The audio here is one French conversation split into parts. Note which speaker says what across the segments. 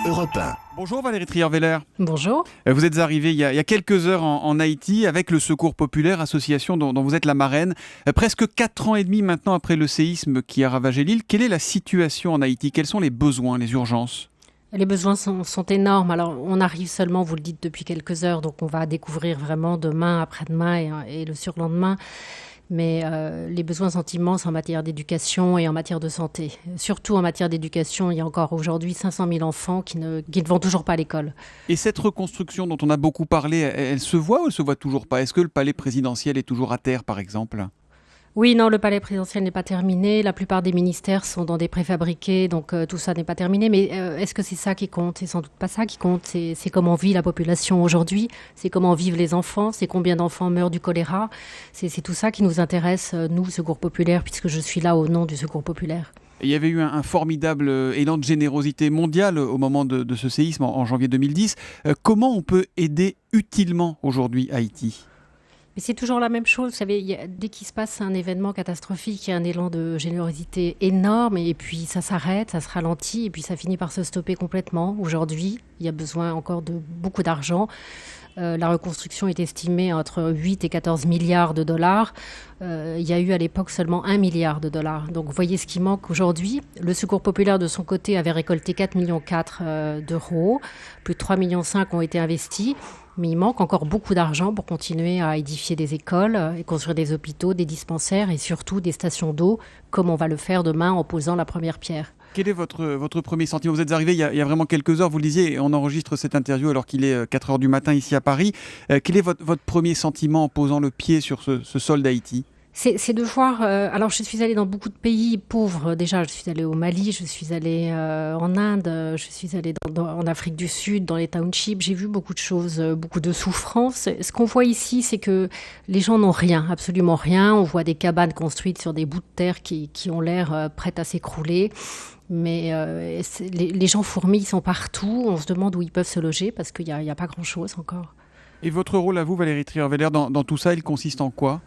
Speaker 1: Europe 1.
Speaker 2: Bonjour Valérie Trierweiler.
Speaker 3: Bonjour.
Speaker 2: Vous êtes arrivée il y a quelques heures en Haïti avec le Secours Populaire, association dont vous êtes la marraine. Presque 4 ans et demi maintenant après le séisme qui a ravagé l'île, quelle est la situation en Haïti? Quels sont les besoins, les urgences?
Speaker 3: Les besoins sont énormes. Alors, on arrive seulement, vous le dites, depuis quelques heures, donc on va découvrir vraiment demain, après-demain et le surlendemain. Mais les besoins sont immenses en matière d'éducation et en matière de santé. Surtout en matière d'éducation, il y a encore aujourd'hui 500 000 enfants qui ne vont toujours pas à l'école.
Speaker 2: Et cette reconstruction dont on a beaucoup parlé, elle se voit ou elle se voit toujours pas? Est-ce que le palais présidentiel est toujours à terre, par exemple?
Speaker 3: Oui, non, le palais présidentiel n'est pas terminé. La plupart des ministères sont dans des préfabriqués, donc tout ça n'est pas terminé. Mais est-ce que c'est ça qui compte? C'est sans doute pas ça qui compte. C'est comment vit la population aujourd'hui. C'est comment vivent les enfants. C'est combien d'enfants meurent du choléra. C'est tout ça qui nous intéresse, nous, Secours Populaire, puisque je suis là au nom du Secours Populaire.
Speaker 2: Il y avait eu un formidable élan de générosité mondiale au moment de ce séisme en janvier 2010. Comment on peut aider utilement aujourd'hui Haïti?
Speaker 3: Mais c'est toujours la même chose, vous savez, dès qu'il se passe un événement catastrophique, il y a un élan de générosité énorme et puis ça s'arrête, ça se ralentit et puis ça finit par se stopper complètement. Aujourd'hui, il y a besoin encore de beaucoup d'argent. La reconstruction est estimée entre 8 et 14 milliards de dollars. Il y a eu à l'époque seulement 1 milliard de dollars. Donc vous voyez ce qui manque aujourd'hui. Le Secours Populaire de son côté avait récolté 4,4 millions d'euros. Plus de 3,5 millions ont été investis. Mais il manque encore beaucoup d'argent pour continuer à édifier des écoles et construire des hôpitaux, des dispensaires et surtout des stations d'eau, comme on va le faire demain en posant la première pierre.
Speaker 2: Quel est votre premier sentiment? Vous êtes arrivé il y a vraiment quelques heures, vous le disiez, et on enregistre cette interview alors qu'il est 4 heures du matin ici à Paris. Quel est votre premier sentiment en posant le pied sur ce sol d'Haïti?
Speaker 3: C'est de voir... alors, je suis allée dans beaucoup de pays pauvres. Déjà, je suis allée au Mali, je suis allée en Inde, je suis allée en Afrique du Sud, dans les townships. J'ai vu beaucoup de choses, beaucoup de souffrances. Ce qu'on voit ici, c'est que les gens n'ont rien, absolument rien. On voit des cabanes construites sur des bouts de terre qui ont l'air prêtes à s'écrouler. Mais les gens fourmillent, ils sont partout. On se demande où ils peuvent se loger parce qu'il n'y a pas grand-chose encore.
Speaker 2: Et votre rôle à vous, Valérie Trierweiler, dans tout ça, il consiste en quoi?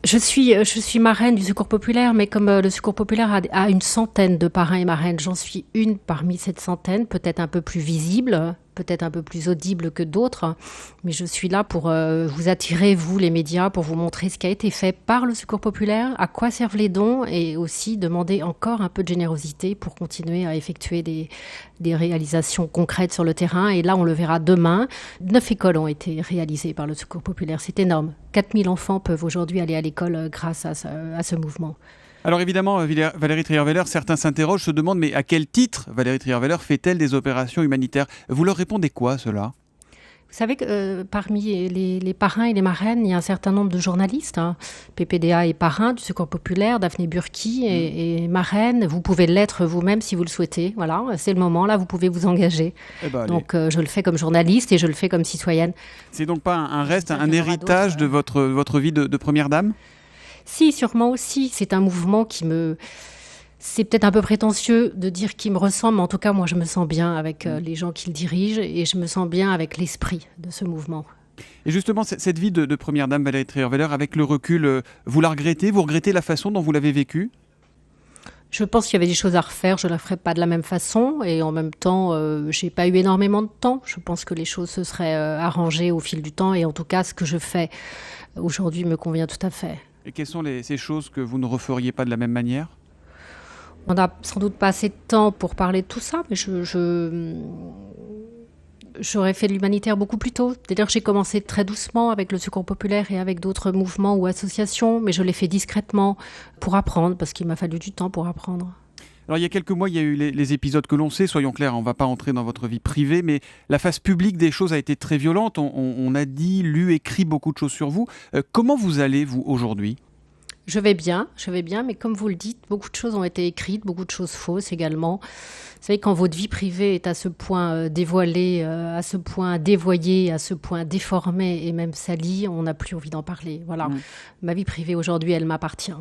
Speaker 3: Je suis marraine du Secours Populaire, mais comme le Secours Populaire a une centaine de parrains et marraines, j'en suis une parmi cette centaine, peut-être un peu plus visible, peut-être un peu plus audible que d'autres, mais je suis là pour vous attirer, vous les médias, pour vous montrer ce qui a été fait par le Secours Populaire, à quoi servent les dons et aussi demander encore un peu de générosité pour continuer à effectuer des réalisations concrètes sur le terrain. Et là, on le verra demain. 9 écoles ont été réalisées par le Secours Populaire, c'est énorme. 4000 enfants peuvent aujourd'hui aller à l'école grâce à ce mouvement. Alors
Speaker 2: évidemment, Valérie Trierweiler, certains s'interrogent, se demandent, mais à quel titre Valérie Trierweiler fait-elle des opérations humanitaires? Vous leur répondez quoi, cela?
Speaker 3: Vous savez que parmi les parrains et les marraines, il y a un certain nombre de journalistes. PPDA est parrain du Secours Populaire, Daphné Burki est marraine. Vous pouvez l'être vous-même si vous le souhaitez. Voilà, c'est le moment, là, vous pouvez vous engager. Donc je le fais comme journaliste et je le fais comme citoyenne.
Speaker 2: C'est donc pas un héritage de votre vie de première dame?
Speaker 3: Si, sûrement aussi. C'est un mouvement c'est peut-être un peu prétentieux de dire qu'il me ressemble, mais en tout cas, moi, je me sens bien avec les gens qui le dirigent et je me sens bien avec l'esprit de ce mouvement.
Speaker 2: Et justement, cette vie de première dame, Valérie Trierweiler, avec le recul, vous la regrettez? Vous regrettez la façon dont vous l'avez vécue?
Speaker 3: Je pense qu'il y avait des choses à refaire, je ne la ferai pas de la même façon et en même temps, je n'ai pas eu énormément de temps. Je pense que les choses se seraient arrangées au fil du temps et en tout cas, ce que je fais aujourd'hui me convient tout à fait.
Speaker 2: Et quelles sont ces choses que vous ne referiez pas de la même manière?
Speaker 3: On n'a sans doute pas assez de temps pour parler de tout ça, mais j'aurais fait de l'humanitaire beaucoup plus tôt. D'ailleurs, j'ai commencé très doucement avec le Secours Populaire et avec d'autres mouvements ou associations, mais je l'ai fait discrètement pour apprendre, parce qu'il m'a fallu du temps pour apprendre.
Speaker 2: Alors il y a quelques mois, il y a eu les épisodes que l'on sait, soyons clairs, on ne va pas entrer dans votre vie privée, mais la face publique des choses a été très violente. On a dit, lu, écrit beaucoup de choses sur vous. Comment vous allez, vous, aujourd'hui ?
Speaker 3: Je vais bien, mais comme vous le dites, beaucoup de choses ont été écrites, beaucoup de choses fausses également. Vous savez, quand votre vie privée est à ce point dévoilée, à ce point dévoyée, à ce point déformée et même salie, on n'a plus envie d'en parler. Voilà. Ma vie privée aujourd'hui, elle m'appartient.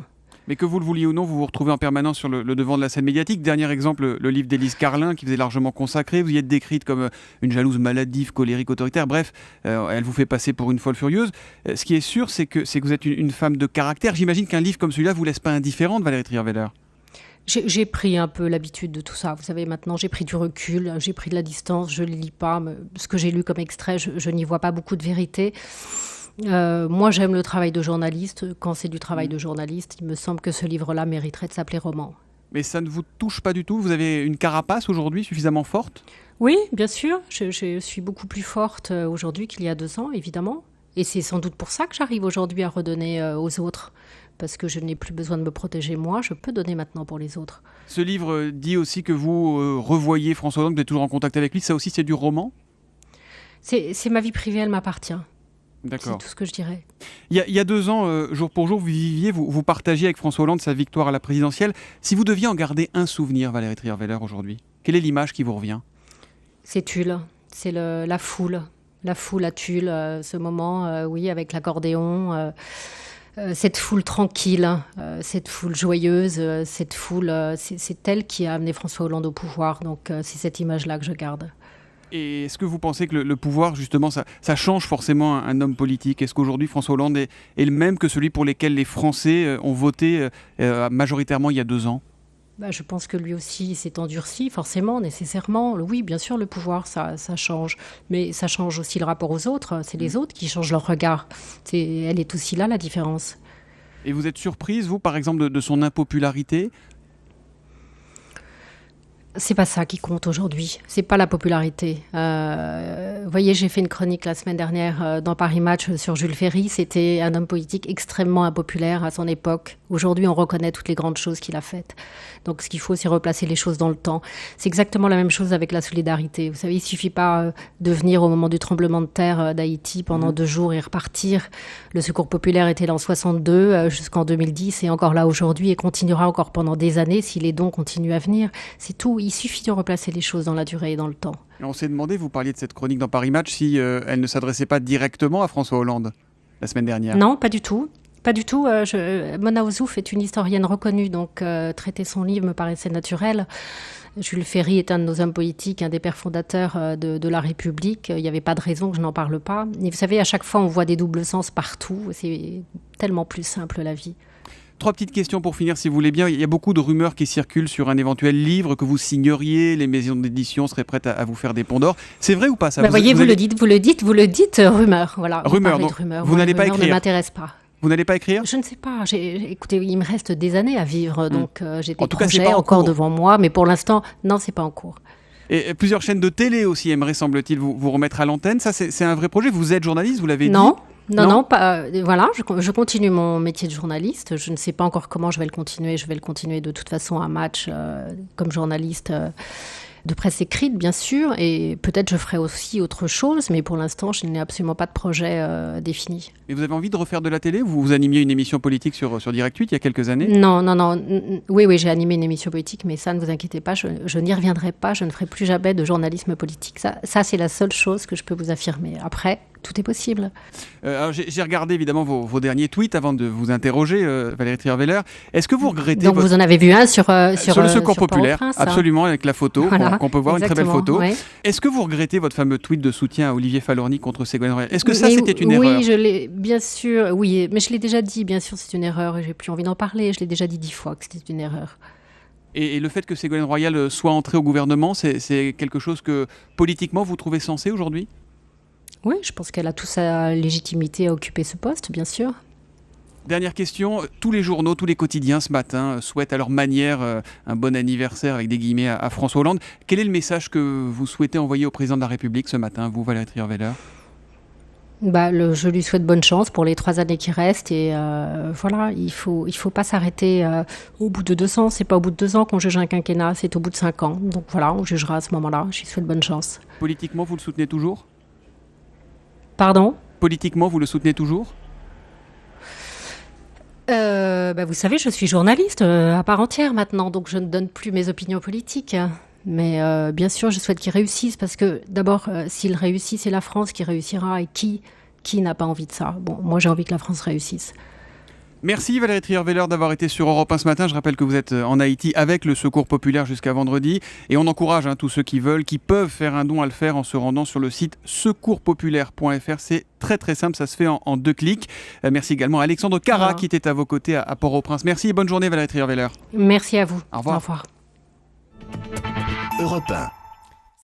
Speaker 2: Mais que vous le vouliez ou non, vous vous retrouvez en permanence sur le devant de la scène médiatique. Dernier exemple, le livre d'Élise Carlin, qui vous est largement consacré. Vous y êtes décrite comme une jalouse maladive, colérique, autoritaire. Bref, elle vous fait passer pour une folle furieuse. Ce qui est sûr, c'est que vous êtes une femme de caractère. J'imagine qu'un livre comme celui-là ne vous laisse pas indifférente, Valérie Trierweiler.
Speaker 3: J'ai pris un peu l'habitude de tout ça. Vous savez, maintenant, j'ai pris du recul, j'ai pris de la distance, je ne lis pas. Ce que j'ai lu comme extrait, je n'y vois pas beaucoup de vérité. Moi, j'aime le travail de journaliste. Quand c'est du travail de journaliste, il me semble que ce livre-là mériterait de s'appeler roman.
Speaker 2: Mais ça ne vous touche pas du tout? Vous avez une carapace aujourd'hui suffisamment forte?
Speaker 3: Oui, bien sûr. Je suis beaucoup plus forte aujourd'hui qu'il y a 2 ans, évidemment. Et c'est sans doute pour ça que j'arrive aujourd'hui à redonner aux autres. Parce que je n'ai plus besoin de me protéger moi, je peux donner maintenant pour les autres.
Speaker 2: Ce livre dit aussi que vous revoyez François Hollande, que vous êtes toujours en contact avec lui. Ça aussi, c'est du roman?
Speaker 3: C'est ma vie privée, elle m'appartient.
Speaker 2: D'accord.
Speaker 3: C'est tout ce que je dirais.
Speaker 2: Il y a 2 ans, jour pour jour, vous partagiez avec François Hollande sa victoire à la présidentielle. Si vous deviez en garder un souvenir, Valérie Trierweiler, aujourd'hui, quelle est l'image qui vous revient?
Speaker 3: C'est Tulle, c'est la foule. La foule à Tulle, ce moment, oui, avec l'accordéon. Cette foule tranquille, cette foule joyeuse, cette foule, c'est elle qui a amené François Hollande au pouvoir. Donc c'est cette image-là que je garde.
Speaker 2: Et est-ce que vous pensez que le pouvoir, justement, ça change forcément un homme politique? Est-ce qu'aujourd'hui, François Hollande est le même que celui pour lequel les Français ont voté majoritairement il y a 2 ans?
Speaker 3: Je pense que lui aussi s'est endurci, forcément, nécessairement. Oui, bien sûr, le pouvoir, ça change. Mais ça change aussi le rapport aux autres. C'est les autres qui changent leur regard. Elle est aussi là, la différence.
Speaker 2: Et vous êtes surprise, vous, par exemple, de son impopularité?
Speaker 3: C'est pas ça qui compte aujourd'hui. C'est pas la popularité. Vous voyez, j'ai fait une chronique la semaine dernière dans Paris Match sur Jules Ferry. C'était un homme politique extrêmement impopulaire à son époque. Aujourd'hui, on reconnaît toutes les grandes choses qu'il a faites. Donc, ce qu'il faut, c'est replacer les choses dans le temps. C'est exactement la même chose avec la solidarité. Vous savez, il suffit pas de venir au moment du tremblement de terre d'Haïti pendant 2 jours et repartir. Le Secours populaire était là en 62 jusqu'en 2010 et encore là aujourd'hui et continuera encore pendant des années si les dons continuent à venir. C'est tout. Il suffit de replacer les choses dans la durée et dans le temps.
Speaker 2: Et on s'est demandé, vous parliez de cette chronique dans Paris Match, si elle ne s'adressait pas directement à François Hollande la semaine dernière.
Speaker 3: Non, pas du tout. Pas du tout. Mona Ozouf est une historienne reconnue, donc traiter son livre me paraissait naturel. Jules Ferry est un de nos hommes politiques, un des pères fondateurs de la République. Il n'y avait pas de raison que je n'en parle pas. Et vous savez, à chaque fois, on voit des doubles sens partout. C'est tellement plus simple, la vie.
Speaker 2: 3 petites questions pour finir, si vous voulez bien. Il y a beaucoup de rumeurs qui circulent sur un éventuel livre que vous signeriez. Les maisons d'édition seraient prêtes à vous faire des ponts d'or. C'est vrai ou pas ça?
Speaker 3: Vous le dites, rumeur. Voilà.
Speaker 2: Rumeur. Vous n'allez pas écrire?
Speaker 3: Ne m'intéresse pas.
Speaker 2: Vous n'allez pas écrire?
Speaker 3: Je ne sais pas. Écoutez, il me reste des années à vivre, donc j'ai des
Speaker 2: projets
Speaker 3: projets encore devant moi, mais pour l'instant, non, c'est pas en cours.
Speaker 2: Et plusieurs chaînes de télé aussi aimeraient, semble-t-il, vous remettre à l'antenne. Ça, c'est un vrai projet? Vous êtes journaliste, vous l'avez dit?
Speaker 3: Non, pas. Voilà, je continue mon métier de journaliste. Je ne sais pas encore comment je vais le continuer. Je vais le continuer de toute façon à Match comme journaliste de presse écrite, bien sûr. Et peut-être je ferai aussi autre chose, mais pour l'instant, je n'ai absolument pas de projet défini.
Speaker 2: Et vous avez envie de refaire de la télé? Vous animiez une émission politique sur Direct 8 il y a quelques années?
Speaker 3: Non. Oui, j'ai animé une émission politique, mais ça, ne vous inquiétez pas, je n'y reviendrai pas. Je ne ferai plus jamais de journalisme politique. Ça, c'est la seule chose que je peux vous affirmer. Après, tout est possible.
Speaker 2: Alors j'ai regardé évidemment vos derniers tweets avant de vous interroger, Valérie Trierweiler. Est-ce que vous regrettez...
Speaker 3: Donc vous en avez vu un sur
Speaker 2: le Secours populaire,
Speaker 3: Prince,
Speaker 2: absolument, avec la photo, voilà, qu'on peut voir, une très belle photo.
Speaker 3: Ouais.
Speaker 2: Est-ce que vous regrettez votre fameux tweet de soutien à Olivier Falorni contre Ségolène Royal? Est-ce que ça, c'était une erreur?
Speaker 3: Oui, je l'ai, bien sûr, oui, mais je l'ai déjà dit, bien sûr, c'est une erreur, et j'ai plus envie d'en parler, je l'ai déjà dit 10 fois que c'était une erreur.
Speaker 2: Et le fait que Ségolène Royal soit entrée au gouvernement, c'est quelque chose que, politiquement, vous trouvez sensé aujourd'hui?
Speaker 3: Oui, je pense qu'elle a toute sa légitimité à occuper ce poste, bien sûr.
Speaker 2: Dernière question, tous les journaux, tous les quotidiens ce matin souhaitent à leur manière un bon anniversaire avec des guillemets à François Hollande. Quel est le message que vous souhaitez envoyer au président de la République ce matin, vous, Valérie Trierweiler?
Speaker 3: Je lui souhaite bonne chance pour les 3 années qui restent et voilà, il faut pas s'arrêter au bout de 2 ans. C'est pas au bout de 2 ans qu'on juge un quinquennat, c'est au bout de 5 ans. Donc voilà, on jugera à ce moment-là. Je lui souhaite bonne chance.
Speaker 2: Politiquement, vous le soutenez toujours?
Speaker 3: Pardon?
Speaker 2: Politiquement, vous le soutenez toujours?
Speaker 3: Vous savez, je suis journaliste à part entière maintenant, donc je ne donne plus mes opinions politiques. Mais bien sûr, je souhaite qu'il réussisse parce que d'abord, s'il réussit, c'est la France qui réussira et qui n'a pas envie de ça? Bon, moi j'ai envie que la France réussisse.
Speaker 2: Merci Valérie Trierweiler d'avoir été sur Europe 1 ce matin. Je rappelle que vous êtes en Haïti avec le Secours Populaire jusqu'à vendredi. Et on encourage tous ceux qui veulent, qui peuvent faire un don à le faire en se rendant sur le site secourspopulaire.fr. C'est très très simple, ça se fait en 2 clics. Merci également à Alexandre Cara qui était à vos côtés à Port-au-Prince. Merci et bonne journée Valérie Trierweiler.
Speaker 3: Merci à vous.
Speaker 2: Au revoir.
Speaker 3: Au revoir.
Speaker 1: Europe 1.